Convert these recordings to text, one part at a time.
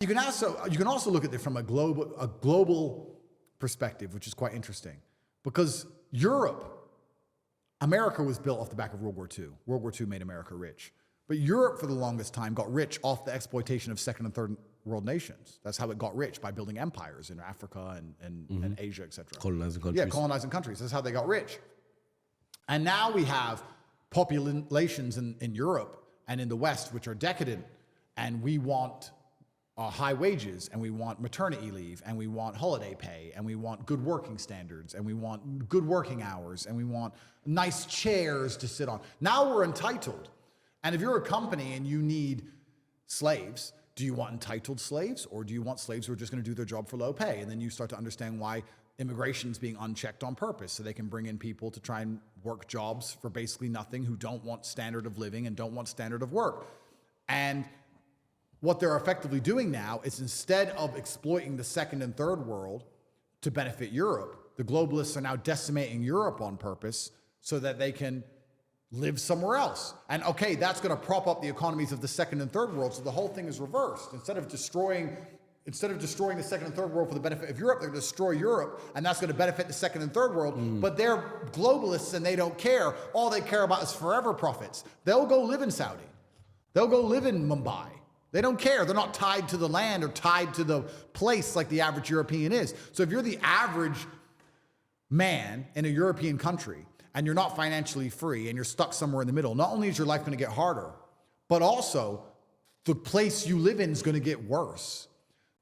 You can also look at it from a global perspective, which is quite interesting, because America was built off the back of World War II. World War II made America rich. But Europe, for the longest time, got rich off the exploitation of second and third world nations. That's how it got rich, by building empires in Africa and Asia, etc. Colonizing countries. Yeah, colonizing countries. That's how they got rich. And now we have populations in Europe and in the West which are decadent, and we want high wages, and we want maternity leave, and we want holiday pay, and we want good working standards, and we want good working hours, and we want nice chairs to sit on. Now we're entitled. And if you're a company and you need slaves, do you want entitled slaves, or do you want slaves who are just going to do their job for low pay? And then you start to understand why immigration is being unchecked on purpose, so they can bring in people to try and work jobs for basically nothing, who don't want standard of living and don't want standard of work. And what they're effectively doing now is, instead of exploiting the second and third world to benefit Europe, the globalists are now decimating Europe on purpose so that they can live somewhere else. And okay, that's going to prop up the economies of the second and third world, so the whole thing is reversed. Instead of destroying the second and third world for the benefit of Europe, they're going to destroy Europe, and that's going to benefit the second and third world. But they're globalists and they don't care. All they care about is forever profits. They'll go live in Saudi. They'll go live in Mumbai. They don't care. They're not tied to the land or tied to the place like the average European is. So if you're the average man in a European country and you're not financially free and you're stuck somewhere in the middle, not only is your life going to get harder, but also the place you live in is going to get worse.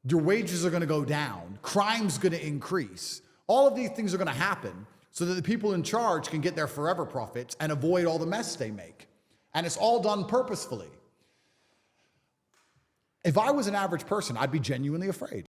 Your wages are going to go down. Crime's going to increase. All of these things are going to happen so that the people in charge can get their forever profits and avoid all the mess they make. And it's all done purposefully. If I was an average person, I'd be genuinely afraid.